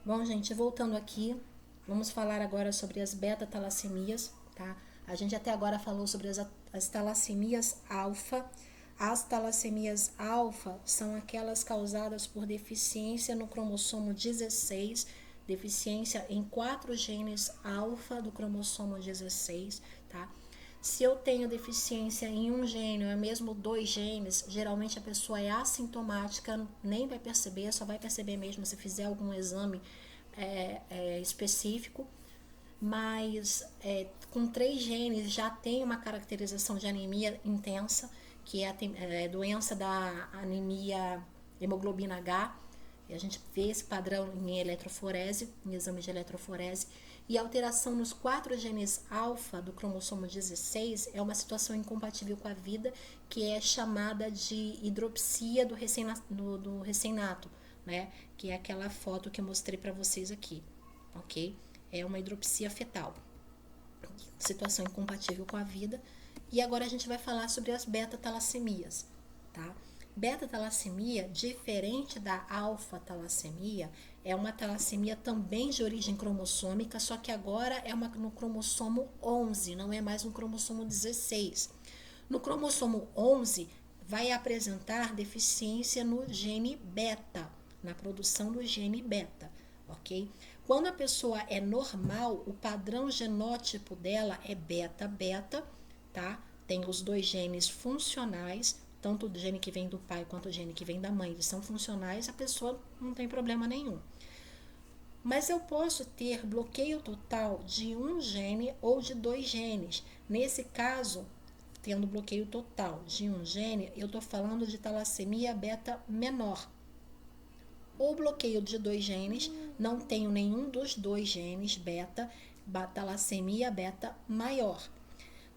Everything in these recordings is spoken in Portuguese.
Bom, gente, voltando aqui, vamos falar agora sobre as beta-talassemias, tá? A gente até agora falou sobre as talassemias alfa. As talassemias alfa são aquelas causadas por deficiência no cromossomo 16, deficiência em 4 genes alfa do cromossomo 16, tá? Se eu tenho deficiência em um gene ou mesmo 2 genes, geralmente a pessoa é assintomática, nem vai perceber, só vai perceber mesmo se fizer algum exame específico. Mas com 3 genes já tem uma caracterização de anemia intensa, que é a doença da anemia hemoglobina H. E a gente vê esse padrão em eletroforese, em exame de eletroforese. E a alteração nos 4 genes alfa do cromossomo 16 é uma situação incompatível com a vida, que é chamada de hidropsia do recém-nato, né? Que é aquela foto que eu mostrei para vocês aqui, ok? É uma hidropsia fetal, situação incompatível com a vida. E agora a gente vai falar sobre as beta-talassemias, tá? Beta-talassemia, diferente da alfa-talassemia, é uma talassemia também de origem cromossômica, só que agora é no cromossomo 11, não é mais no cromossomo 16. No cromossomo 11, vai apresentar deficiência no gene beta, na produção do gene beta, ok? Quando a pessoa é normal, o padrão genótipo dela é beta-beta, tá? Tem os 2 genes funcionais, tanto o gene que vem do pai quanto o gene que vem da mãe, eles são funcionais, a pessoa não tem problema nenhum. Mas eu posso ter bloqueio total de um gene ou de 2 genes. Nesse caso, tendo bloqueio total de um gene, eu estou falando de talassemia beta menor. Ou bloqueio de 2 genes, não tenho nenhum dos 2 genes beta, talassemia beta maior.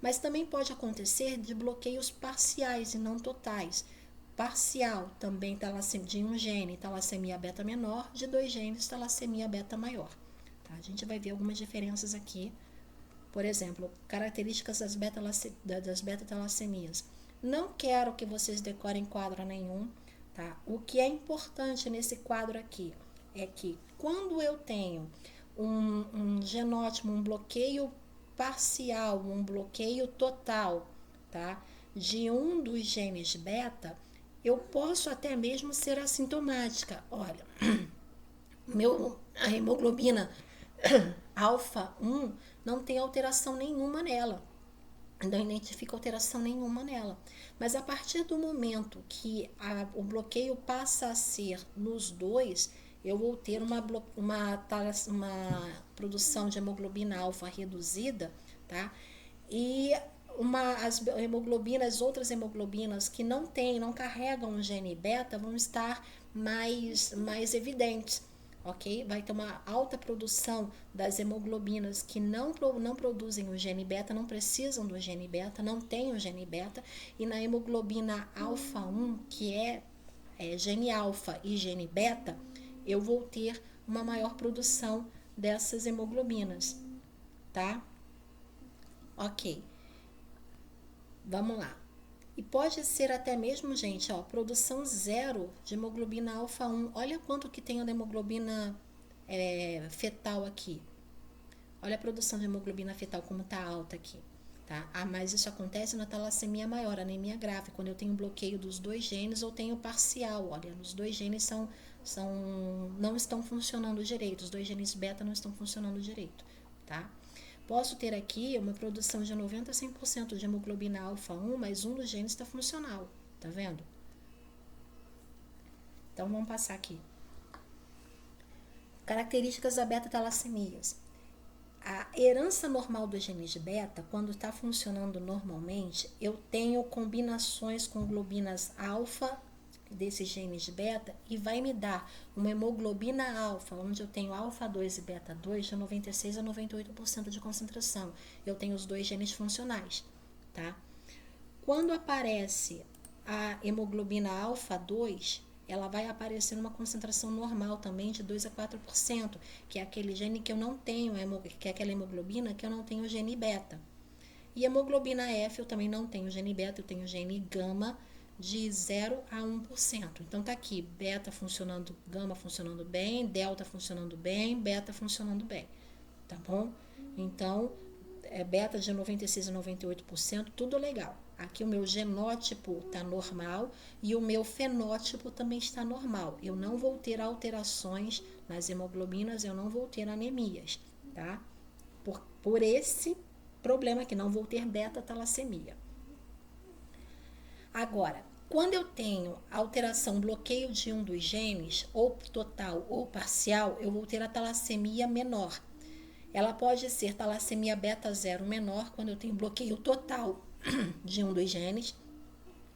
Mas também pode acontecer de bloqueios parciais e não totais. Parcial, também de um gene, talassemia beta menor, de 2 genes, talassemia beta maior. Tá? A gente vai ver algumas diferenças aqui. Por exemplo, características das beta-talassemias. Não quero que vocês decorem quadro nenhum, tá? O que é importante nesse quadro aqui é que quando eu tenho um genótipo, um bloqueio parcial, um bloqueio total, tá? De um dos genes beta, eu posso até mesmo ser assintomática. Olha, a hemoglobina alfa 1 não tem alteração nenhuma nela. Não identifica alteração nenhuma nela. Mas a partir do momento que o bloqueio passa a ser nos 2, eu vou ter uma produção de hemoglobina alfa reduzida, tá? E as outras hemoglobinas que não carregam o gene beta vão estar mais evidentes, ok? Vai ter uma alta produção das hemoglobinas que não produzem o gene beta, não precisam do gene beta, não têm o gene beta, e na hemoglobina alfa 1, que é gene alfa e gene beta, eu vou ter uma maior produção dessas hemoglobinas, tá? Ok, vamos lá. E pode ser até mesmo, gente, ó, produção zero de hemoglobina alfa 1. Olha quanto que tem a hemoglobina fetal aqui. Olha a produção de hemoglobina fetal como tá alta aqui, tá? Mas isso acontece na talassemia maior, anemia grave, quando eu tenho bloqueio dos 2 genes ou tenho parcial. Olha, os 2 genes não estão funcionando direito, os 2 genes beta não estão funcionando direito, tá? Posso ter aqui uma produção de 90 a 100% de hemoglobina alfa 1, mas um dos genes está funcional, tá vendo? Então, vamos passar aqui. Características da beta-talassemias. A herança normal dos genes beta, quando está funcionando normalmente, eu tenho combinações com globinas alfa desses genes beta e vai me dar uma hemoglobina alfa, onde eu tenho alfa 2 e beta 2 de 96 a 98% de concentração. Eu tenho os 2 genes funcionais, tá? Quando aparece a hemoglobina alfa 2, ela vai aparecer numa concentração normal também de 2 a 4%, que é aquele gene que eu não tenho, que é aquela hemoglobina que eu não tenho o gene beta. E hemoglobina F eu também não tenho gene beta, eu tenho gene gama, de 0 a 1%. Então tá aqui, beta funcionando, gama funcionando bem, delta funcionando bem, beta funcionando bem, tá bom? Então, beta de 96 a 98%, tudo legal. Aqui o meu genótipo está normal e o meu fenótipo também está normal. Eu não vou ter alterações nas hemoglobinas, eu não vou ter anemias, tá? Por esse problema aqui, não vou ter beta-talassemia. Agora, quando eu tenho alteração, bloqueio de um dos genes, ou total ou parcial, eu vou ter a talassemia menor. Ela pode ser talassemia beta 0 menor, quando eu tenho bloqueio total de um dos genes.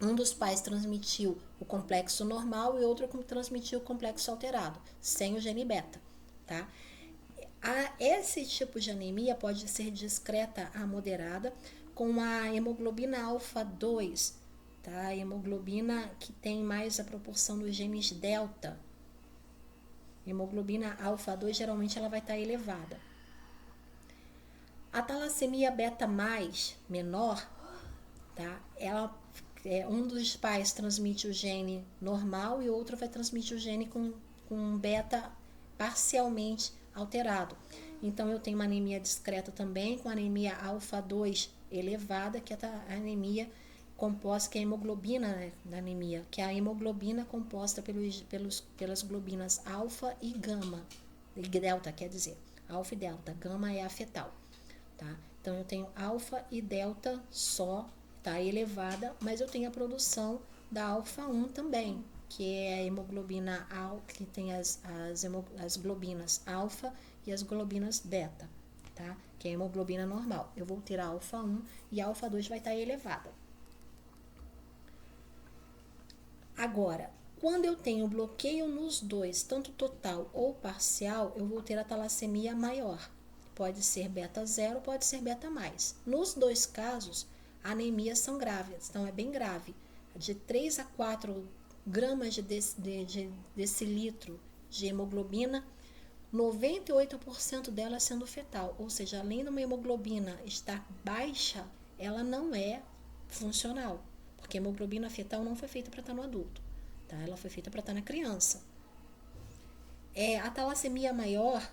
Um dos pais transmitiu o complexo normal e outro transmitiu o complexo alterado, sem o gene beta, tá? Esse tipo de anemia pode ser discreta a moderada com a hemoglobina alfa 2, tá? A hemoglobina que tem mais a proporção dos genes delta. Hemoglobina alfa 2 geralmente ela vai estar elevada. A talassemia beta mais menor, tá? Ela um dos pais transmite o gene normal e o outro vai transmitir o gene com beta parcialmente alterado. Então eu tenho uma anemia discreta também, com anemia alfa 2 elevada, que é a anemia composta, que é a hemoglobina, né, da anemia, que é a hemoglobina composta pelas globinas alfa e gama, e delta, quer dizer, alfa e delta, gama é a fetal, tá? Então eu tenho alfa e delta só, tá elevada, mas eu tenho a produção da alfa 1 também, que é a hemoglobina que tem as globinas alfa e as globinas beta, tá? Que é a hemoglobina normal. Eu vou ter a alfa 1 e a alfa 2 vai estar elevada. Agora, quando eu tenho bloqueio nos dois, tanto total ou parcial, eu vou ter a talassemia maior. Pode ser beta 0, pode ser beta mais. Nos dois casos, anemias são graves, então é bem grave. De 3 a 4 gramas de decilitro de hemoglobina, 98% dela sendo fetal. Ou seja, além de uma hemoglobina estar baixa, ela não é funcional. Porque a hemoglobina fetal não foi feita para estar no adulto, tá? Ela foi feita para estar na criança. A talassemia maior,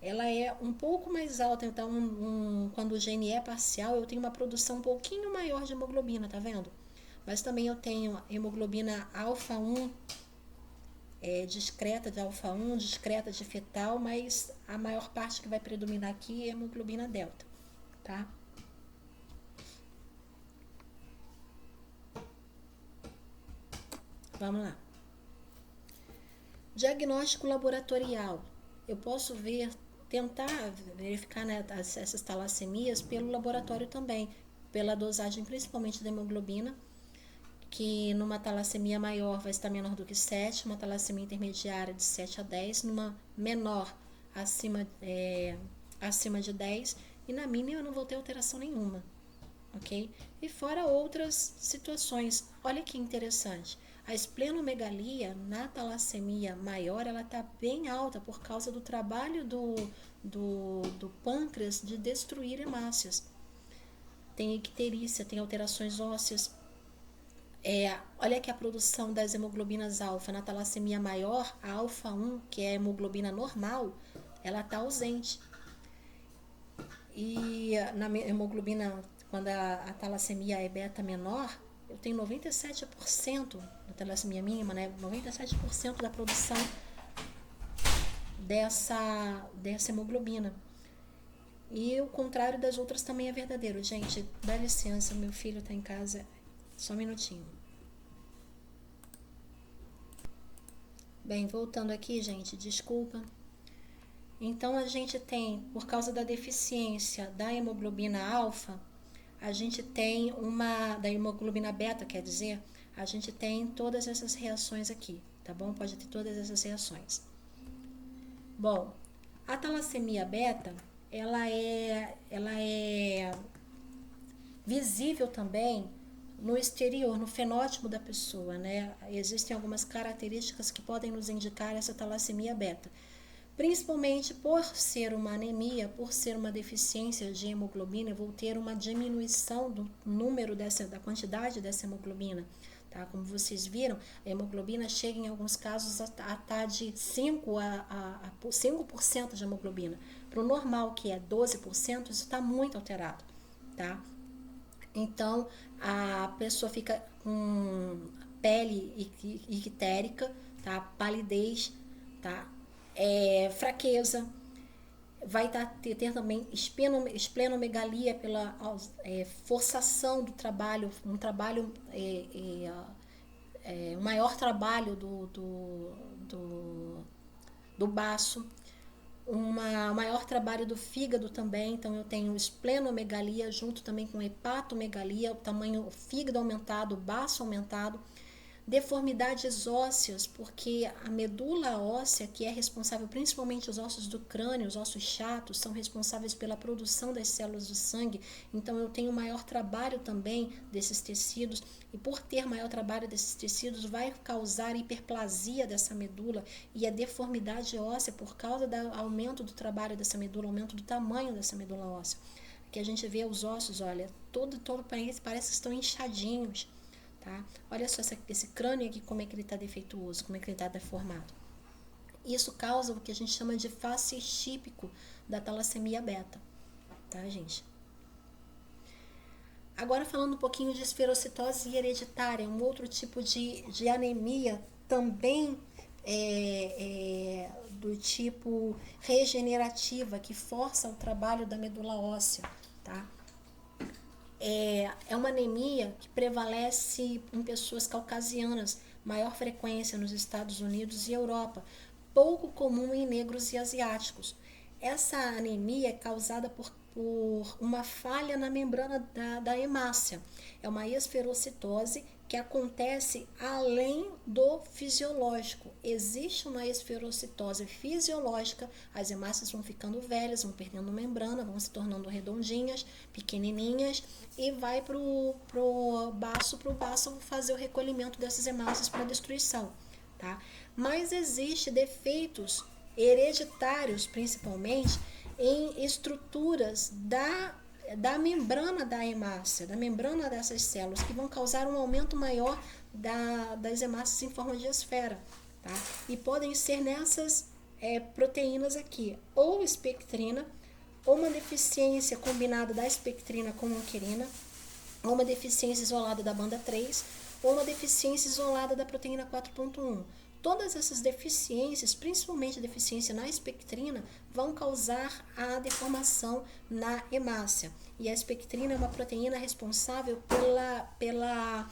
ela é um pouco mais alta, então quando o gene é parcial, eu tenho uma produção um pouquinho maior de hemoglobina, tá vendo? Mas também eu tenho hemoglobina alfa 1, discreta de alfa 1, discreta de fetal, mas a maior parte que vai predominar aqui é a hemoglobina delta, tá? Vamos lá. Diagnóstico laboratorial. Eu posso tentar verificar, né, essas talassemias pelo laboratório também, pela dosagem principalmente da hemoglobina, que numa talassemia maior vai estar menor do que 7, uma talassemia intermediária de 7 a 10, numa menor acima de 10, e na mínima eu não vou ter alteração nenhuma, ok? E fora outras situações. Olha que interessante. A esplenomegalia na talassemia maior, ela está bem alta por causa do trabalho do pâncreas de destruir hemácias. Tem icterícia, tem alterações ósseas. Olha que a produção das hemoglobinas alfa na talassemia maior, a alfa 1, que é a hemoglobina normal, ela está ausente. E na hemoglobina, quando a talassemia é beta menor, eu tenho 97% da talassemia mínima, né? 97% da produção dessa hemoglobina. E o contrário das outras também é verdadeiro. Gente, dá licença, meu filho está em casa. Só um minutinho. Bem, voltando aqui, gente, desculpa. Então, a gente tem, por causa da deficiência da hemoglobina alfa, a gente tem da hemoglobina beta, quer dizer, a gente tem todas essas reações aqui, tá bom? Pode ter todas essas reações. Bom, a talassemia beta, ela é visível também no exterior, no fenótipo da pessoa, né? Existem algumas características que podem nos indicar essa talassemia beta. Principalmente por ser uma anemia, por ser uma deficiência de hemoglobina, eu vou ter uma diminuição do número da quantidade dessa hemoglobina. tá? Como vocês viram, a hemoglobina chega em alguns casos a estar de 5% de hemoglobina. Para o normal, que é 12%, isso está muito alterado, tá? Então, a pessoa fica com pele ictérica, tá? Palidez, tá? Fraqueza, vai ter também esplenomegalia pela forçação do trabalho, um trabalho, um maior trabalho do baço, um maior trabalho do fígado também. Então eu tenho esplenomegalia junto também com hepatomegalia, o tamanho, o fígado aumentado, o baço aumentado. Deformidades ósseas, porque a medula óssea, que é responsável, principalmente os ossos do crânio, os ossos chatos, são responsáveis pela produção das células do sangue. Então eu tenho maior trabalho também desses tecidos, e por ter maior trabalho desses tecidos vai causar hiperplasia dessa medula e a deformidade óssea por causa do aumento do trabalho dessa medula, aumento do tamanho dessa medula óssea. Aqui a gente vê os ossos, olha, todo parece que estão inchadinhos. Tá? Olha só esse crânio aqui, como é que ele está defeituoso, como é que ele está deformado. Isso causa o que a gente chama de facies típico da talassemia beta, tá, gente? Agora falando um pouquinho de esferocitose hereditária, um outro tipo de anemia também do tipo regenerativa, que força o trabalho da medula óssea, tá? É uma anemia que prevalece em pessoas caucasianas, maior frequência nos Estados Unidos e Europa, pouco comum em negros e asiáticos. Essa anemia é causada por uma falha na membrana da hemácia. É uma esferocitose que acontece além do fisiológico. Existe uma esferocitose fisiológica, as hemácias vão ficando velhas, vão perdendo membrana, vão se tornando redondinhas, pequenininhas, e vai pro baço fazer o recolhimento dessas hemácias para destruição, tá? Mas existe defeitos hereditários, principalmente, em estruturas da membrana da hemácia, da membrana dessas células, que vão causar um aumento maior das hemácias em forma de esfera, tá? E podem ser nessas proteínas aqui, ou espectrina, ou uma deficiência combinada da espectrina com anquirina, ou uma deficiência isolada da banda 3, ou uma deficiência isolada da proteína 4.1. Todas essas deficiências, principalmente a deficiência na espectrina, vão causar a deformação na hemácia. E a espectrina é uma proteína responsável pela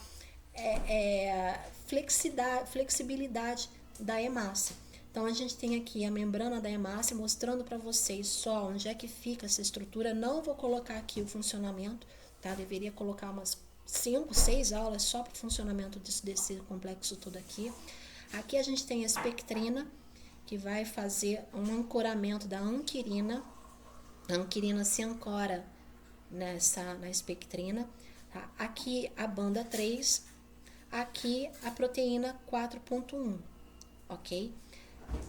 flexibilidade da hemácia. Então a gente tem aqui a membrana da hemácia mostrando para vocês só onde é que fica essa estrutura. Não vou colocar aqui o funcionamento, tá? Deveria colocar umas 5, 6 aulas só para o funcionamento desse complexo todo aqui. Aqui a gente tem a espectrina, que vai fazer um ancoramento da anquirina. A anquirina se ancora na espectrina. Tá? Aqui a banda 3, aqui a proteína 4.1, ok?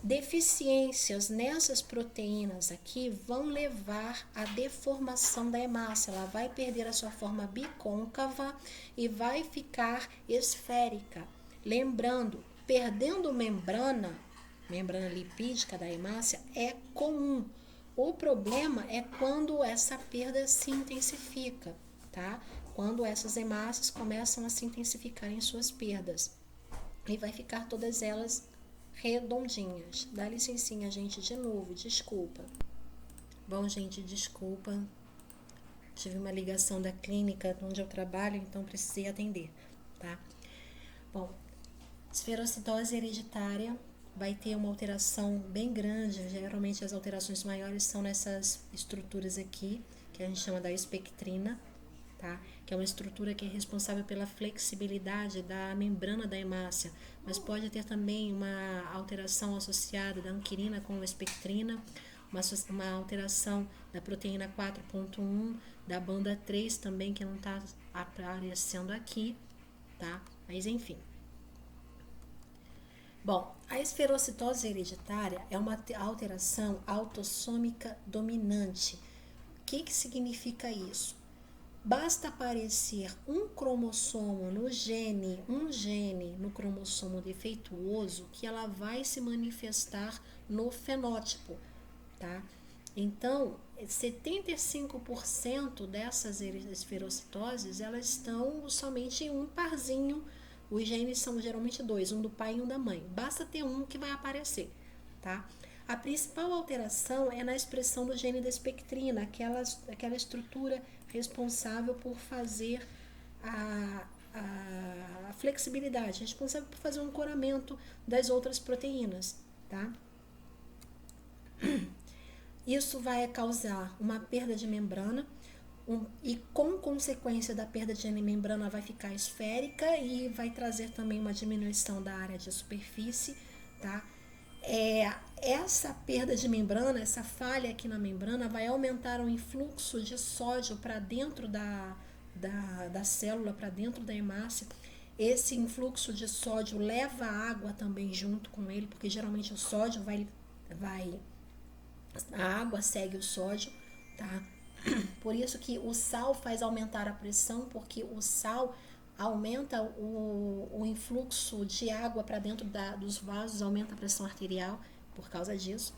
Deficiências nessas proteínas aqui vão levar à deformação da hemácia. Ela vai perder a sua forma bicôncava e vai ficar esférica. Lembrando, perdendo membrana lipídica da hemácia é comum. O problema é quando essa perda se intensifica, tá? Quando essas hemácias começam a se intensificar em suas perdas. E vai ficar todas elas redondinhas. Dá licencinha, gente, de novo, desculpa. Bom, gente, desculpa. Tive uma ligação da clínica onde eu trabalho, então precisei atender, tá? Bom, esferocitose hereditária vai ter uma alteração bem grande. Geralmente as alterações maiores são nessas estruturas aqui, que a gente chama da espectrina, tá? Que é uma estrutura que é responsável pela flexibilidade da membrana da hemácia, mas pode ter também uma alteração associada da anquirina com a espectrina, uma alteração da proteína 4.1, da banda 3 também, que não está aparecendo aqui, tá? Mas enfim. Bom, a esferocitose hereditária é uma alteração autossômica dominante. O que significa isso? Basta aparecer um cromossomo no gene, um gene no cromossomo defeituoso, que ela vai se manifestar no fenótipo, tá? Então, 75% dessas esferocitoses, elas estão somente em um parzinho. Os genes são geralmente dois, um do pai e um da mãe. Basta ter um que vai aparecer, tá? A principal alteração é na expressão do gene da espectrina, aquela estrutura responsável por fazer a flexibilidade, responsável por fazer o ancoramento das outras proteínas, tá? Isso vai causar uma perda de membrana e, com consequência da perda de membrana, vai ficar esférica e vai trazer também uma diminuição da área de superfície, tá? Essa perda de membrana, essa falha aqui na membrana, vai aumentar o influxo de sódio para dentro da célula, para dentro da hemácia. Esse influxo de sódio leva a água também junto com ele, porque geralmente o sódio a água segue o sódio, tá? Por isso que o sal faz aumentar a pressão, porque o sal aumenta o influxo de água para dentro dos vasos, aumenta a pressão arterial por causa disso.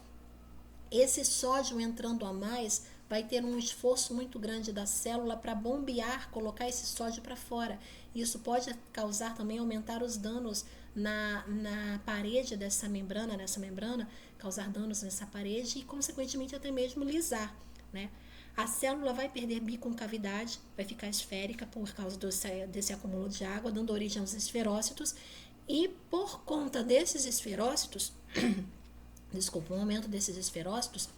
Esse sódio entrando a mais vai ter um esforço muito grande da célula para bombear, colocar esse sódio para fora. Isso pode causar também, aumentar os danos na parede nessa membrana, causar danos nessa parede e, consequentemente, até mesmo lisar, né? A célula vai perder biconcavidade, vai ficar esférica por causa desse acúmulo de água, dando origem aos esferócitos. E por conta desses esferócitos, o aumento desses esferócitos,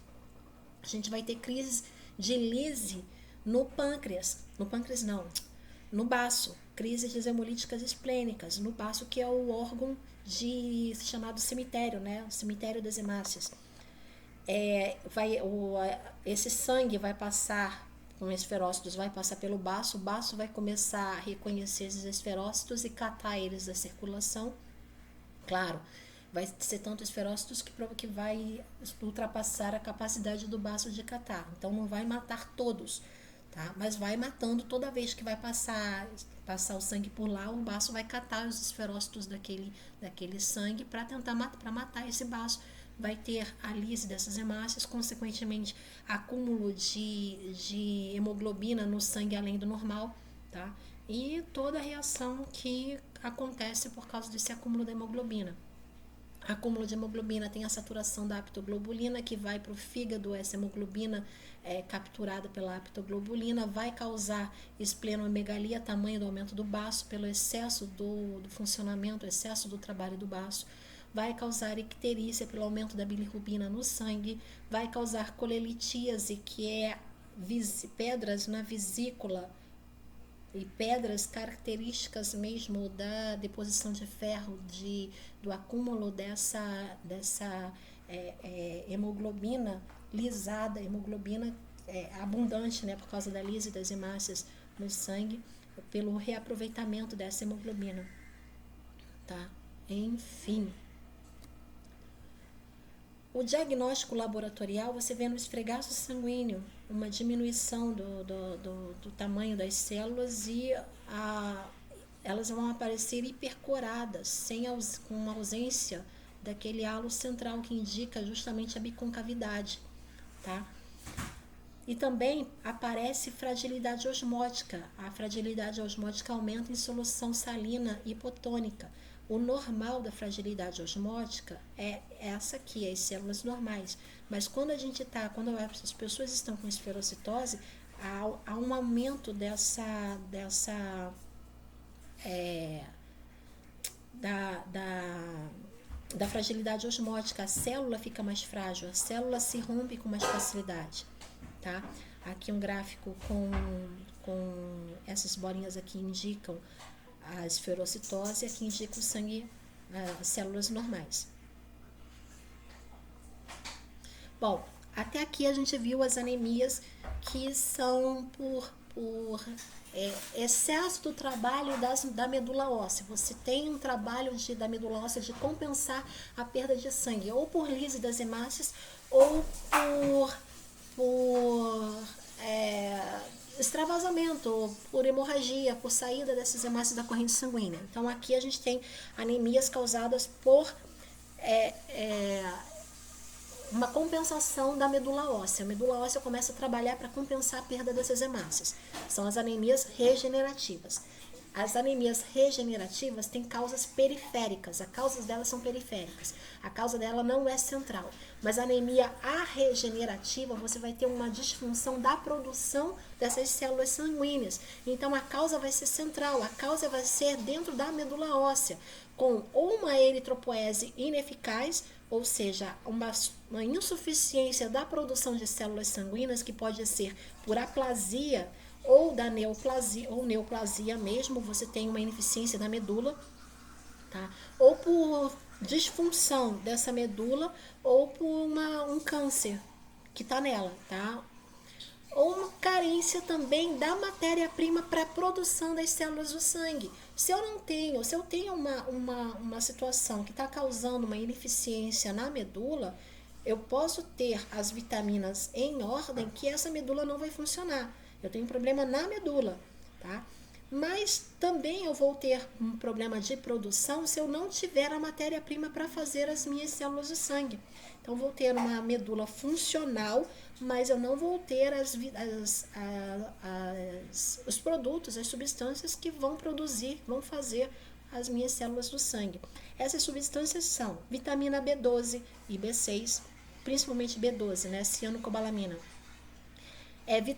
a gente vai ter crises de lise no pâncreas. No pâncreas não, no baço. Crises hemolíticas esplênicas, no baço, que é o órgão chamado cemitério, né? O cemitério das hemácias. Esse sangue vai passar com esferócitos, vai passar pelo baço, o baço vai começar a reconhecer esses esferócitos e catar eles da circulação. Claro, vai ser tanto esferócitos que vai ultrapassar a capacidade do baço de catar. Então não vai matar todos, tá? Mas vai matando toda vez que vai passar o sangue por lá, o baço vai catar os esferócitos daquele sangue para tentar matar esse baço. Vai ter a lise dessas hemácias, consequentemente acúmulo de hemoglobina no sangue além do normal, tá? E toda a reação que acontece por causa desse acúmulo da hemoglobina. Acúmulo de hemoglobina tem a saturação da aptoglobulina, que vai para o fígado. Essa hemoglobina capturada pela aptoglobulina vai causar esplenomegalia, tamanho do aumento do baço, pelo excesso do funcionamento, excesso do trabalho do baço. Vai causar icterícia pelo aumento da bilirrubina no sangue, vai causar colelitíase, que é pedras na vesícula, e pedras características mesmo da deposição de ferro, do acúmulo dessa hemoglobina lisada, hemoglobina abundante, né, por causa da lise das hemácias no sangue, pelo reaproveitamento dessa hemoglobina, tá? Enfim. O diagnóstico laboratorial, você vê no esfregaço sanguíneo uma diminuição do tamanho das células e elas vão aparecer hipercoradas, com uma ausência daquele halo central que indica justamente a biconcavidade, tá? E também aparece fragilidade osmótica. A fragilidade osmótica aumenta em solução salina hipotônica. O normal da fragilidade osmótica é essa aqui, as células normais. Mas quando as pessoas estão com esferocitose, há um aumento da fragilidade osmótica. A célula fica mais frágil, a célula se rompe com mais facilidade, tá? Aqui um gráfico com essas bolinhas aqui indicam a esferocitose, aqui indica o sangue, as células normais. Bom, até aqui a gente viu as anemias que são por excesso do trabalho da medula óssea. Você tem um trabalho da medula óssea de compensar a perda de sangue, ou por lise das hemácias, ou por extravasamento, ou por hemorragia, por saída dessas hemácias da corrente sanguínea. Então aqui a gente tem anemias causadas por uma compensação da medula óssea. A medula óssea começa a trabalhar para compensar a perda dessas hemácias. São as anemias regenerativas. As anemias regenerativas têm causas periféricas, as causas delas são periféricas, a causa dela não é central. Mas a anemia arregenerativa, você vai ter uma disfunção da produção dessas células sanguíneas. Então a causa vai ser central, a causa vai ser dentro da medula óssea, com ou uma eritropoese ineficaz, ou seja, uma insuficiência da produção de células sanguíneas, que pode ser por aplasia ou da neoplasia, ou neoplasia mesmo, você tem uma ineficiência da medula, tá? Ou por disfunção dessa medula, ou por um câncer que está nela, tá? Ou uma carência também da matéria-prima para a produção das células do sangue. Se eu tenho uma situação que está causando uma ineficiência na medula, eu posso ter as vitaminas em ordem que essa medula não vai funcionar. Eu tenho um problema na medula, tá? Mas também eu vou ter um problema de produção se eu não tiver a matéria-prima para fazer as minhas células de sangue. Então, vou ter uma medula funcional, mas eu não vou ter os produtos, as substâncias que vão fazer as minhas células do sangue. Essas substâncias são vitamina B12 e B6, principalmente B12, né? Cianocobalamina.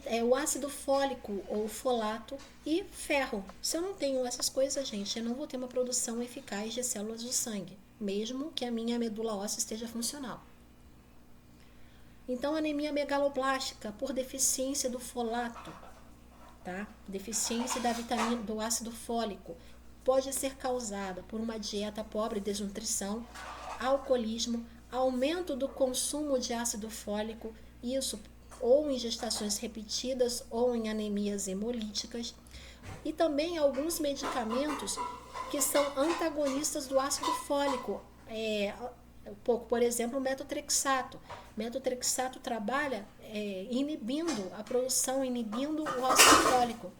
É o ácido fólico ou folato e ferro. Se eu não tenho essas coisas, gente, eu não vou ter uma produção eficaz de células do sangue, mesmo que a minha medula óssea esteja funcional. Então, anemia megaloblástica por deficiência do folato, tá? Deficiência da vitamina do ácido fólico pode ser causada por uma dieta pobre de desnutrição, alcoolismo, aumento do consumo de ácido fólico, isso ou em gestações repetidas ou em anemias hemolíticas, e também alguns medicamentos que são antagonistas do ácido fólico, por exemplo, o metotrexato. O metotrexato trabalha inibindo a produção, inibindo o ácido fólico.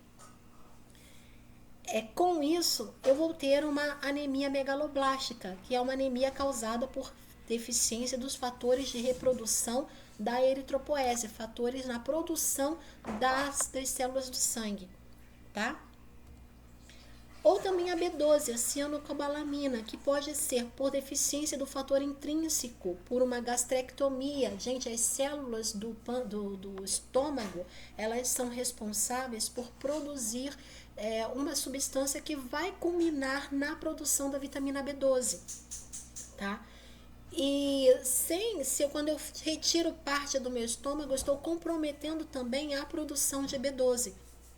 Com isso, eu vou ter uma anemia megaloblástica, que é uma anemia causada por deficiência dos fatores de reprodução da eritropoese, fatores na produção das células do sangue, tá? Ou também a B12, a cianocobalamina, que pode ser por deficiência do fator intrínseco, por uma gastrectomia. Gente, as células do estômago, elas são responsáveis por produzir uma substância que vai culminar na produção da vitamina B12, tá? E quando eu retiro parte do meu estômago, eu estou comprometendo também a produção de B12,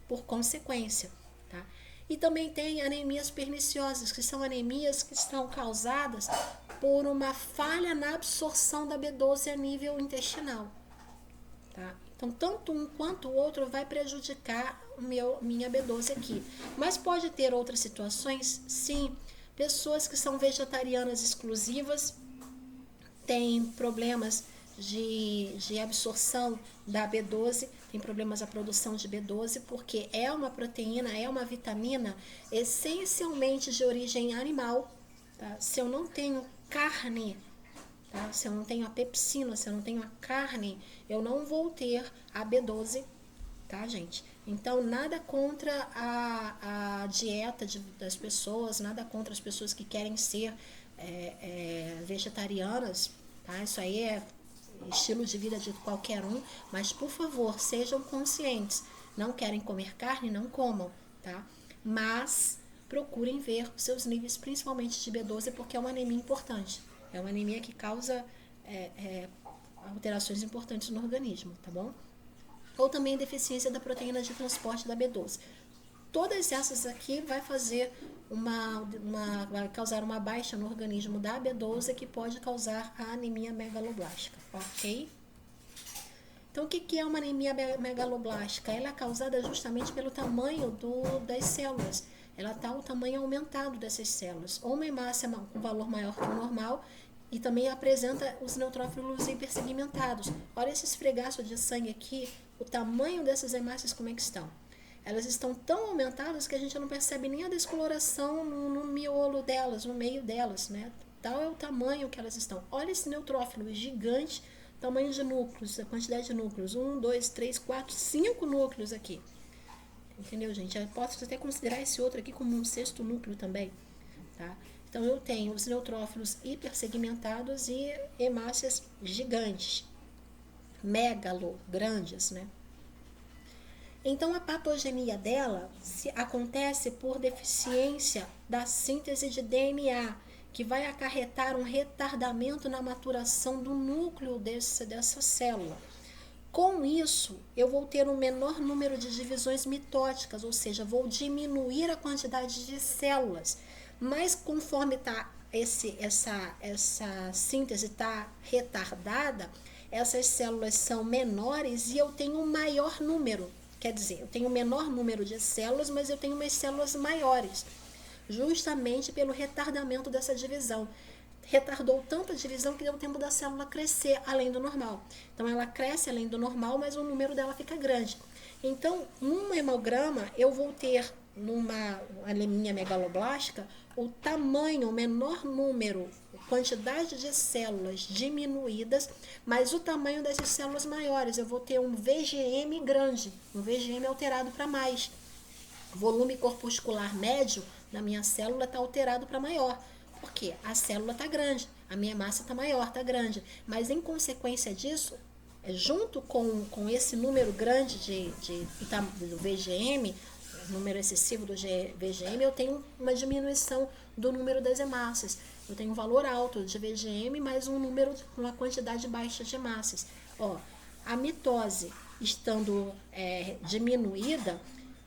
por consequência, tá? E também tem anemias perniciosas, que são anemias que são causadas por uma falha na absorção da B12 a nível intestinal, tá? Então, tanto um quanto o outro vai prejudicar minha B12 aqui. Mas pode ter outras situações, sim. Pessoas que são vegetarianas exclusivas, tem problemas de absorção da B12, tem problemas da produção de B12, porque é uma proteína, é uma vitamina essencialmente de origem animal, tá? Se eu não tenho carne, tá? Se eu não tenho a pepsina, se eu não tenho a carne, eu não vou ter a B12, tá, gente? Então, nada contra a dieta das pessoas, nada contra as pessoas que querem ser vegetarianas, tá? Isso aí é estilo de vida de qualquer um, mas por favor, sejam conscientes. Não querem comer carne, não comam, tá? Mas procurem ver os seus níveis, principalmente de B12, porque é uma anemia importante. É uma anemia que causa alterações importantes no organismo, tá bom? Ou também deficiência da proteína de transporte da B12. Todas essas aqui vai fazer vai causar uma baixa no organismo da B12 que pode causar a anemia megaloblástica, ok? Então, o que é uma anemia megaloblástica? Ela é causada justamente pelo tamanho das células. Ela está o tamanho aumentado dessas células. Ou uma hemácia com valor maior que o normal, e também apresenta os neutrófilos hipersegmentados. Olha esse esfregaço de sangue aqui, o tamanho dessas hemácias como é que estão. Elas estão tão aumentadas que a gente não percebe nem a descoloração no miolo delas, no meio delas, né? Tal é o tamanho que elas estão. Olha esse neutrófilo gigante, tamanho de núcleos, a quantidade de núcleos. 1, 2, 3, 4, 5 núcleos aqui. Entendeu, gente? Eu posso até considerar esse outro aqui como um sexto núcleo também, tá? Então, eu tenho os neutrófilos hipersegmentados e hemácias gigantes, megalo, grandes, né? Então, a patogenia dela acontece por deficiência da síntese de DNA, que vai acarretar um retardamento na maturação do núcleo dessa célula. Com isso, eu vou ter um menor número de divisões mitóticas, ou seja, vou diminuir a quantidade de células. Mas conforme essa síntese está retardada, essas células são menores e eu tenho um maior número. Quer dizer, eu tenho um menor número de células, mas eu tenho umas células maiores, justamente pelo retardamento dessa divisão. Retardou tanto a divisão que deu tempo da célula crescer além do normal. Então, ela cresce além do normal, mas o número dela fica grande. Então, num hemograma, eu vou ter, numa anemia megaloblástica, o tamanho, o menor número, quantidade de células diminuídas, mas o tamanho dessas células maiores. Eu vou ter um VGM grande, um VGM alterado para mais. Volume corpuscular médio da minha célula está alterado para maior. Porque a célula está grande, a minha massa está maior, está grande. Mas em consequência disso, junto com esse número grande do VGM, número excessivo do VGM, eu tenho uma diminuição do número das hemácias. Eu tenho um valor alto de VGM, mas uma quantidade baixa de hemácias. Ó, a mitose estando diminuída,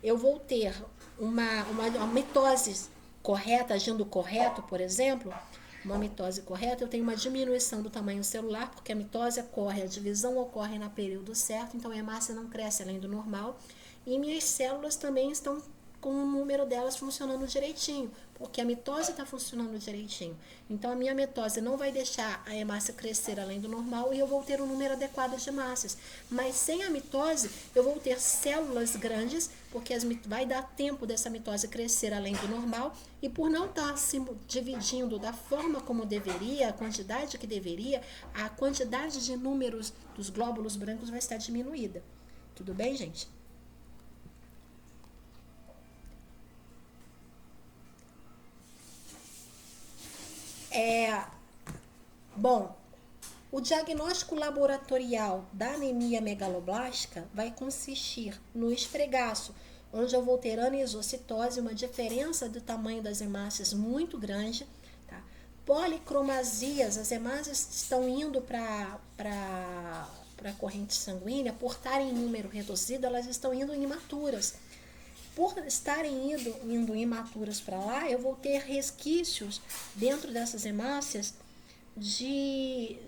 eu vou ter uma mitose correta, agindo correto, por exemplo, uma mitose correta, eu tenho uma diminuição do tamanho celular, porque a mitose ocorre, a divisão ocorre no período certo, então a hemácia não cresce além do normal, e minhas células também estão com o número delas funcionando direitinho, porque a mitose está funcionando direitinho. Então, a minha mitose não vai deixar a hemácia crescer além do normal e eu vou ter um número adequado de hemácias. Mas sem a mitose, eu vou ter células grandes, porque vai dar tempo dessa mitose crescer além do normal, e por não estar se dividindo da forma como deveria, a quantidade que deveria, a quantidade de números dos glóbulos brancos vai estar diminuída. Tudo bem, gente? Bom, o diagnóstico laboratorial da anemia megaloblástica vai consistir no esfregaço, onde eu vou ter anisocitose, uma diferença do tamanho das hemácias muito grande, tá? Policromasias, as hemácias estão indo para a corrente sanguínea, por estarem em número reduzido, elas estão indo imaturas. Por estarem indo imaturas para lá, eu vou ter resquícios dentro dessas hemácias de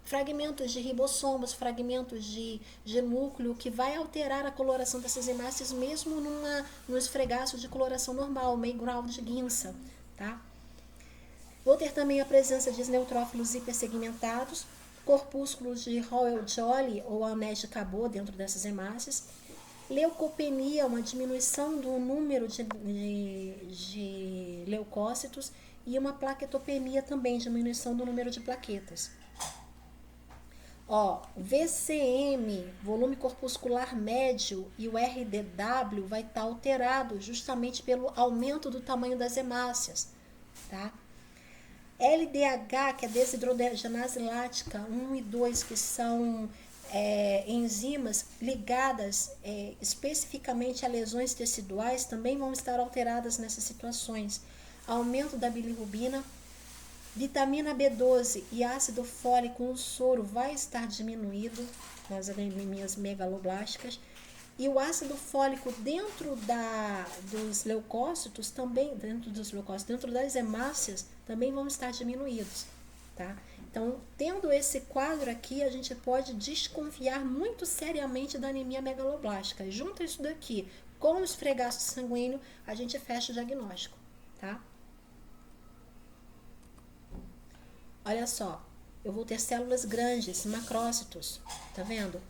fragmentos de ribossomos, fragmentos de núcleo, que vai alterar a coloração dessas hemácias mesmo no esfregaço de coloração normal, meio grau de guinça, tá? Vou ter também a presença de neutrófilos hipersegmentados, corpúsculos de Roell-Jolly ou Anéis de Cabot dentro dessas hemácias, leucopenia, uma diminuição do número de leucócitos, e uma plaquetopenia também, diminuição do número de plaquetas. Ó, VCM, volume corpuscular médio, e o RDW vai estar alterado justamente pelo aumento do tamanho das hemácias, tá? LDH, que é desidrogenase lática 1 e 2, que são enzimas ligadas especificamente a lesões teciduais, também vão estar alteradas nessas situações. Aumento da bilirrubina, vitamina B12 e ácido fólico no soro vai estar diminuído nas anemias megaloblásticas. E o ácido fólico dentro dos leucócitos também, dentro das hemácias, também vão estar diminuídos, tá? Então, tendo esse quadro aqui, a gente pode desconfiar muito seriamente da anemia megaloblástica. Junto isso daqui com o esfregaço sanguíneo, a gente fecha o diagnóstico, tá? Olha só, eu vou ter células grandes, macrócitos, tá vendo?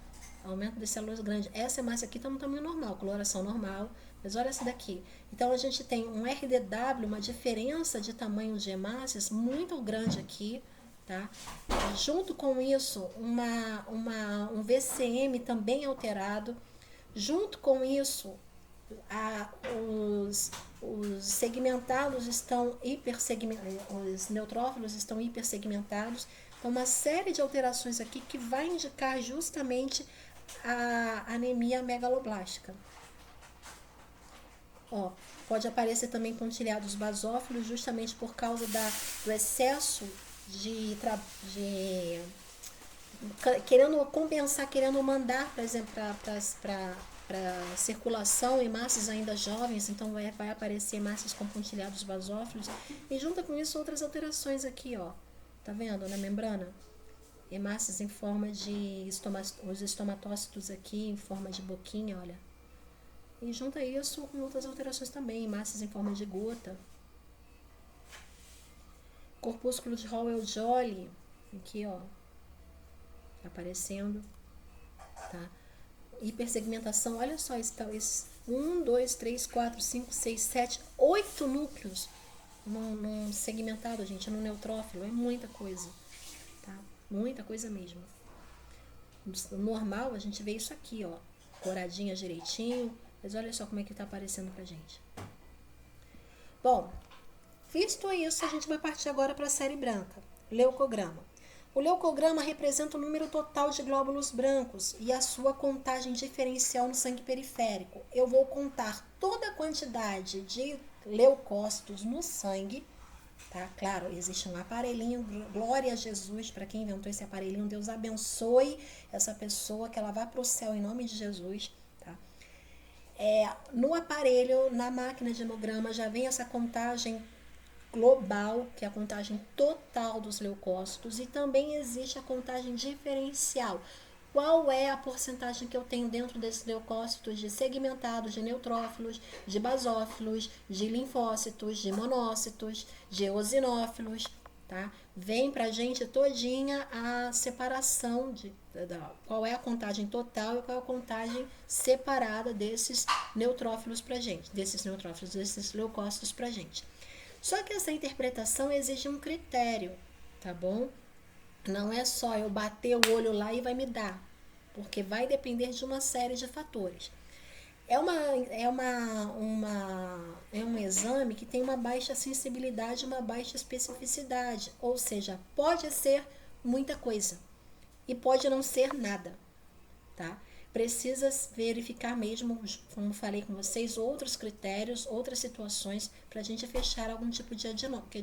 Aumento de células grandes. Essa hemácia aqui está no tamanho normal, coloração normal, mas olha essa daqui. Então a gente tem um RDW, uma diferença de tamanho de hemácias muito grande aqui, tá? Junto com isso, um VCM também alterado. Junto com isso, os segmentados estão os neutrófilos estão hipersegmentados. Então, uma série de alterações aqui que vai indicar justamente a anemia megaloblástica. Ó, pode aparecer também pontilhados basófilos justamente por causa do excesso de querendo compensar, querendo mandar, por exemplo, para circulação hemácias ainda jovens, então vai aparecer hemácias com pontilhados basófilos. E junto com isso outras alterações aqui, ó. Tá vendo? Na membrana? Hemácias em forma de os estamatócitos aqui em forma de boquinha, olha. E junto a isso com outras alterações também, hemácias em forma de gota. Corpúsculo de Howell-Jolly, aqui, ó. Aparecendo, tá? Hipersegmentação, olha só, esses 1, 2, 3, 4, 5, 6, 7, 8 núcleos num segmentado, gente, no neutrófilo, é muita coisa, tá? Muita coisa mesmo. No normal, a gente vê isso aqui, ó, coradinha direitinho, mas olha só como é que tá aparecendo pra gente. Bom, visto isso, a gente vai partir agora para a série branca, leucograma. O leucograma representa o número total de glóbulos brancos e a sua contagem diferencial no sangue periférico. Eu vou contar toda a quantidade de leucócitos no sangue, tá? Claro, existe um aparelhinho, glória a Jesus, para quem inventou esse aparelhinho, Deus abençoe essa pessoa, que ela vá para o céu em nome de Jesus, tá? No aparelho, na máquina de hemograma, já vem essa contagem global, que é a contagem total dos leucócitos, e também existe a contagem diferencial. Qual é a porcentagem que eu tenho dentro desses leucócitos de segmentados, de neutrófilos, de basófilos, de linfócitos, de monócitos, de eosinófilos, tá? Vem pra gente todinha a separação qual é a contagem total e qual é a contagem separada desses neutrófilos pra gente, desses leucócitos pra gente. Só que essa interpretação exige um critério, tá bom? Não é só eu bater o olho lá e vai me dar, porque vai depender de uma série de fatores. É um exame que tem uma baixa sensibilidade, uma baixa especificidade, ou seja, pode ser muita coisa e pode não ser nada, tá? Precisa verificar mesmo, como falei com vocês, outros critérios, outras situações para a gente fechar algum tipo de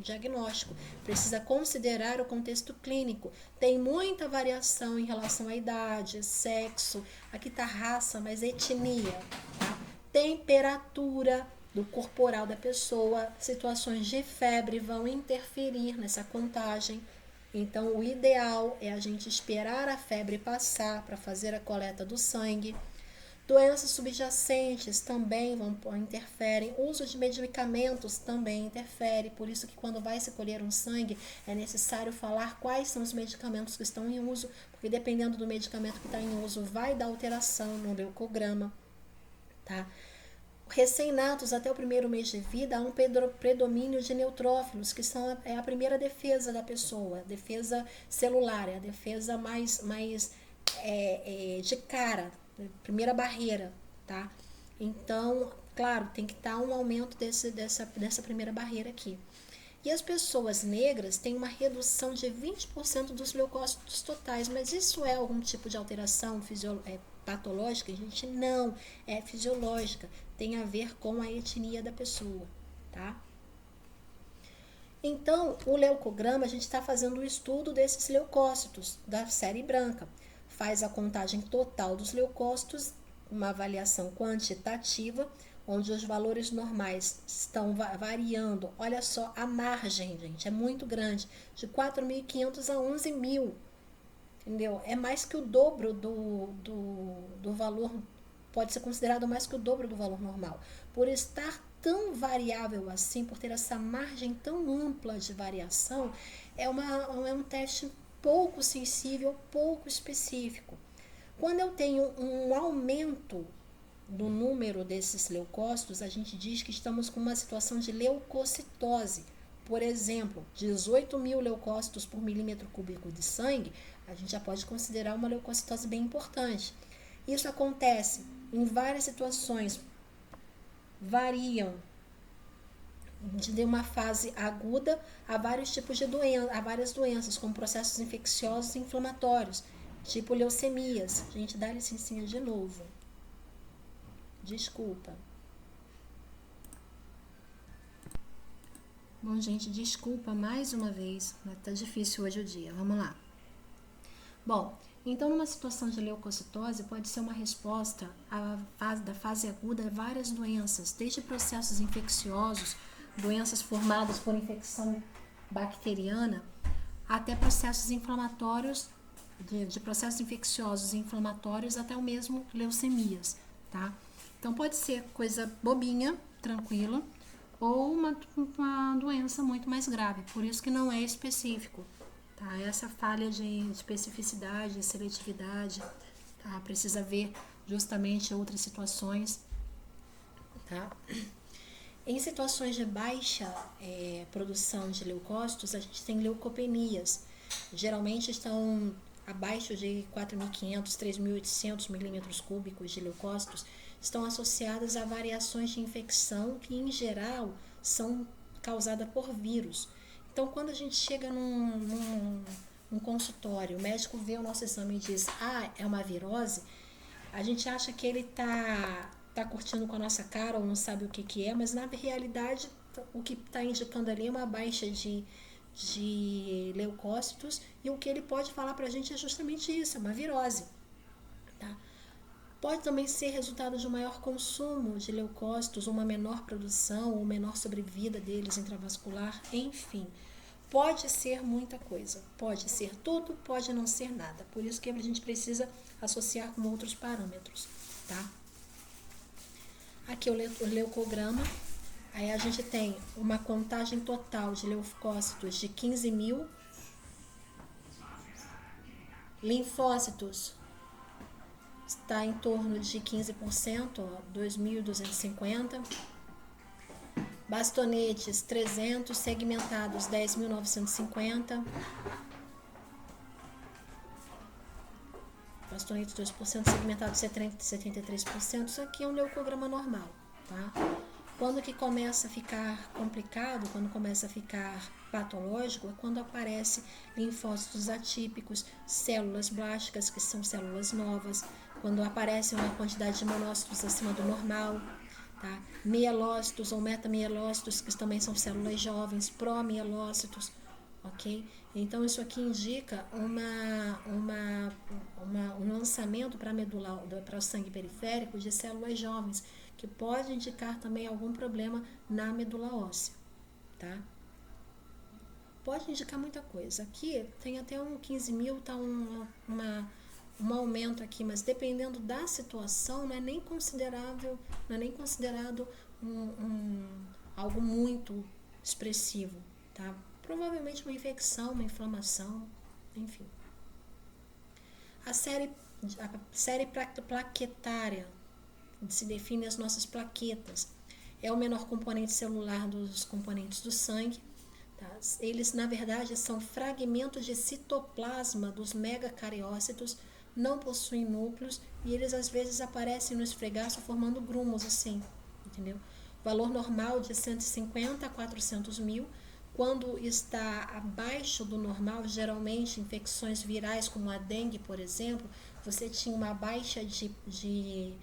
diagnóstico. Precisa considerar o contexto clínico. Tem muita variação em relação à idade, sexo, aqui está raça, mas etnia, tá? Temperatura do corporal da pessoa, situações de febre vão interferir nessa contagem. Então, o ideal é a gente esperar a febre passar para fazer a coleta do sangue. Doenças subjacentes também interferem. Uso de medicamentos também interfere. Por isso que quando vai se colher um sangue, é necessário falar quais são os medicamentos que estão em uso, porque dependendo do medicamento que está em uso, vai dar alteração no leucograma, tá? Recém-natos, até o primeiro mês de vida, há um predomínio de neutrófilos, que são a primeira defesa da pessoa, a defesa celular, é a defesa mais de cara, primeira barreira, tá? Então, claro, tem que estar um aumento dessa primeira barreira aqui. E as pessoas negras têm uma redução de 20% dos leucócitos totais, mas isso é algum tipo de alteração patológica? Gente, não, é fisiológica, tem a ver com a etnia da pessoa, tá? Então, o leucograma, a gente está fazendo o estudo desses leucócitos da série branca, faz a contagem total dos leucócitos, uma avaliação quantitativa, onde os valores normais estão variando. Olha só, a margem, gente, é muito grande, de 4.500 a 11.000, entendeu? É mais que o dobro do valor, pode ser considerado mais que o dobro do valor normal. Por estar tão variável assim, por ter essa margem tão ampla de variação, é um teste pouco sensível, pouco específico. Quando eu tenho um aumento do número desses leucócitos, a gente diz que estamos com uma situação de leucocitose. Por exemplo, 18 mil leucócitos por milímetro cúbico de sangue, a gente já pode considerar uma leucocitose bem importante. Isso acontece em várias situações, variam de uma fase aguda a vários tipos de doenças, a várias doenças, como processos infecciosos e inflamatórios, tipo leucemias. Gente, dá licencinha de novo. Desculpa. Bom, gente, desculpa mais uma vez, mas tá difícil hoje o dia. Vamos lá. Bom, então numa situação de leucocitose pode ser uma resposta da fase aguda a várias doenças, desde processos infecciosos, doenças formadas por infecção bacteriana, até processos inflamatórios, de processos infecciosos e inflamatórios até o mesmo leucemias, tá? Então pode ser coisa bobinha, tranquila, ou uma doença muito mais grave, por isso que não é específico, tá? Essa falha de especificidade, de seletividade, tá? Precisa ver justamente outras situações, tá? Em situações de baixa produção de leucócitos, a gente tem leucopenias. Geralmente estão abaixo de 4.500, 3.800 milímetros cúbicos de leucócitos, estão associadas a variações de infecção que, em geral, são causadas por vírus. Então, quando a gente chega num consultório, o médico vê o nosso exame e diz, é uma virose, a gente acha que ele tá curtindo com a nossa cara ou não sabe o que é, mas na realidade o que está indicando ali é uma baixa de leucócitos, e o que ele pode falar para a gente é justamente isso, é uma virose, tá? Pode também ser resultado de um maior consumo de leucócitos, uma menor produção ou menor sobrevida deles intravascular, enfim. Pode ser muita coisa, pode ser tudo, pode não ser nada. Por isso que a gente precisa associar com outros parâmetros, tá? Aqui o leucograma, aí a gente tem uma contagem total de leucócitos de 15 mil, linfócitos está em torno de 15%, 2.250, bastonetes 300, segmentados 10.950, bastonetes 2%, segmentados 73%, isso aqui é um leucograma normal, tá? Quando que começa a ficar complicado, quando começa a ficar patológico, é quando aparecem linfócitos atípicos, células blásticas, que são células novas, quando aparece uma quantidade de monócitos acima do normal, tá? Mielócitos ou metamielócitos, que também são células jovens, promielócitos, ok? Então isso aqui indica um lançamento para a medula, para o sangue periférico de células jovens, que pode indicar também algum problema na medula óssea, tá? Pode indicar muita coisa. Aqui tem até 15 mil, tá um aumento aqui, mas dependendo da situação, não é nem considerável, não é nem considerado algo muito expressivo, tá? Provavelmente uma infecção, uma inflamação, enfim. A série plaquetária se define as nossas plaquetas. É o menor componente celular dos componentes do sangue. Tá? Eles, na verdade, são fragmentos de citoplasma dos megacariócitos, não possuem núcleos e eles às vezes aparecem no esfregaço formando grumos assim, entendeu? Valor normal de 150 a 400 mil. Quando está abaixo do normal, geralmente infecções virais como a dengue, por exemplo, você tinha uma baixa de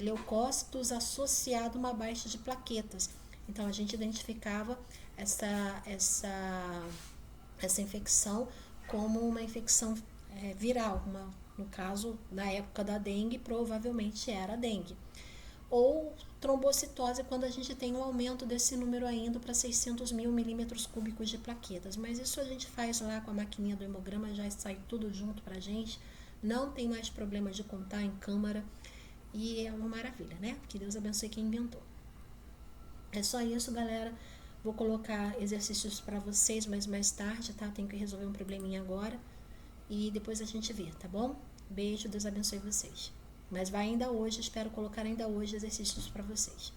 leucócitos associado a uma baixa de plaquetas. Então a gente identificava essa infecção como uma infecção viral, no caso, na época da dengue, provavelmente era dengue. Ou trombocitose, quando a gente tem um aumento desse número ainda para 600 mil milímetros cúbicos de plaquetas. Mas isso a gente faz lá com a maquininha do hemograma, já sai tudo junto para a gente. Não tem mais problema de contar em câmara. E é uma maravilha, né? Que Deus abençoe quem inventou. É só isso, galera. Vou colocar exercícios para vocês, mas mais tarde, tá? Tenho que resolver um probleminha agora. E depois a gente vê, tá bom? Beijo, Deus abençoe vocês. Mas vai ainda hoje, espero colocar ainda hoje exercícios para vocês.